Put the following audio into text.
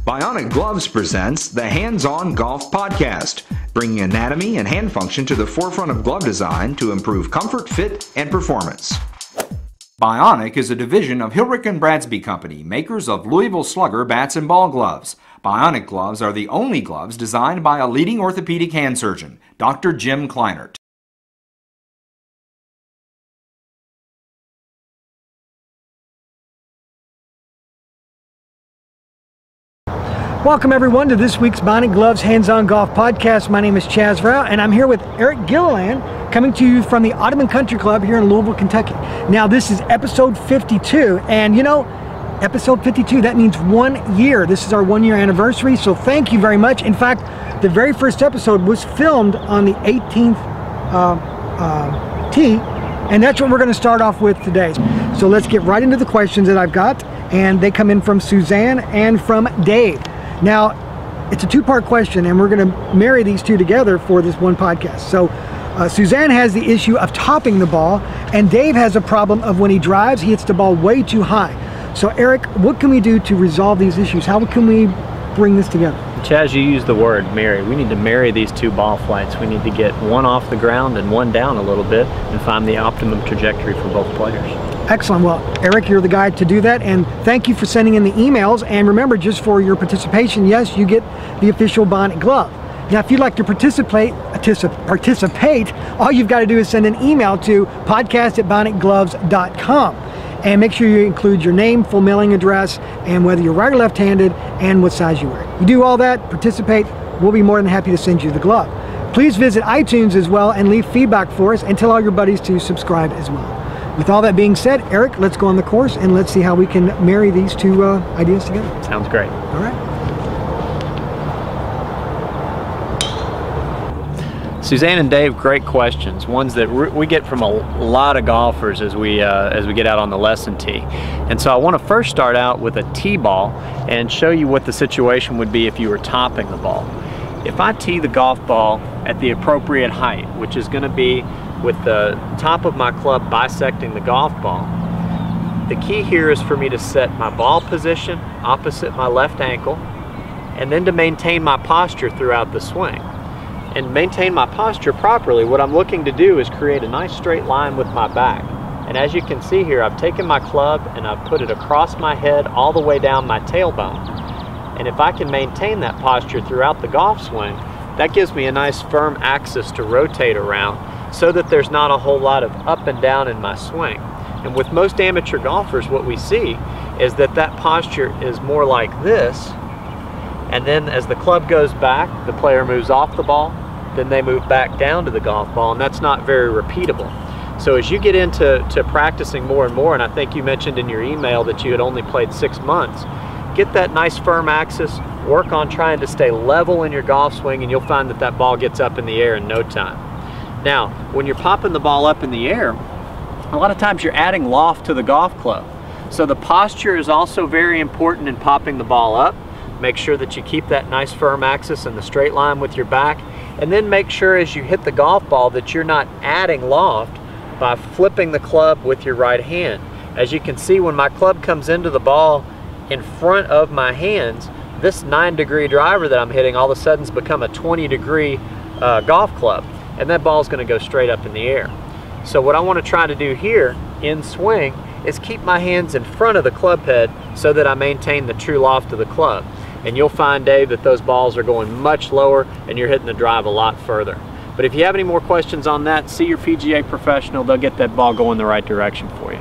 Bionic Gloves presents the Hands-On Golf Podcast, bringing anatomy and hand function to the forefront of glove design to improve comfort, fit, and performance. Bionic is a division of Hilrich & Bradsby Company, makers of Louisville Slugger bats and ball gloves. Bionic gloves are the only gloves designed by a leading orthopedic hand surgeon, Dr. Jim Kleinert. Welcome everyone to this week's Bionic Gloves Hands-On Golf Podcast. My name is Chaz Rao and I'm here with Eric Gilliland, coming to you from the Ottoman Country Club here in Louisville, Kentucky. Now this is episode 52, and you know, episode 52, that means 1 year. This is our 1 year anniversary, so thank you very much. In fact, the very first episode was filmed on the 18th tee, and that's what we're going to start off with today. So let's get right into the questions that I've got, and they come in from Suzanne and from Dave. Now, it's a two-part question, and we're going to marry these two together for this one podcast. So, Suzanne has the issue of topping the ball, and Dave has a problem of when he drives, he hits the ball way too high. So, Eric, what can we do to resolve these issues? How can we bring this together? Chaz, you used the word marry. We need to marry these two ball flights. We need to get one off the ground and one down a little bit and find the optimum trajectory for both players. Excellent. Well, Eric, you're the guy to do that, and thank you for sending in the emails. And remember, just for your participation, yes, you get the official Bionic glove. Now, if you'd like to participate, all you've got to do is send an email to podcast@bionicgloves.com, and make sure you include your name, full mailing address, and whether you're right or left-handed, and what size you wear. You do all that, participate, we'll be more than happy to send you the glove. Please visit iTunes as well and leave feedback for us, and tell all your buddies to subscribe as well. With all that being said, Eric, let's go on the course and let's see how we can marry these two ideas together. Sounds great. All right. Suzanne and Dave, great questions. Ones that we get from a lot of golfers as we get out on the lesson tee. And so I want to first start out with a tee ball and show you what the situation would be if you were topping the ball. If I tee the golf ball at the appropriate height, which is going to be with the top of my club bisecting the golf ball, the key here is for me to set my ball position opposite my left ankle, and then to maintain my posture throughout the swing. And maintain my posture properly, what I'm looking to do is create a nice straight line with my back. And as you can see here, I've taken my club and I've put it across my head all the way down my tailbone. And if I can maintain that posture throughout the golf swing, that gives me a nice firm axis to rotate around, so that there's not a whole lot of up and down in my swing. And with most amateur golfers, what we see is that that posture is more like this, and then as the club goes back, the player moves off the ball, then they move back down to the golf ball, and that's not very repeatable. So as you get into practicing more and more, and I think you mentioned in your email that you had only played 6 months, get that nice firm axis, work on trying to stay level in your golf swing, and you'll find that that ball gets up in the air in no time. Now, when you're popping the ball up in the air, a lot of times you're adding loft to the golf club. So the posture is also very important in popping the ball up. Make sure that you keep that nice firm axis in the straight line with your back. And then make sure as you hit the golf ball that you're not adding loft by flipping the club with your right hand. As you can see, when my club comes into the ball in front of my hands, this 9-degree driver that I'm hitting all of a sudden has become a 20-degree golf club. And that ball is going to go straight up in the air. So what I want to try to do here in swing is keep my hands in front of the club head so that I maintain the true loft of the club. And you'll find, Dave, that those balls are going much lower and you're hitting the drive a lot further. But if you have any more questions on that, see your PGA professional. They'll get that ball going the right direction for you.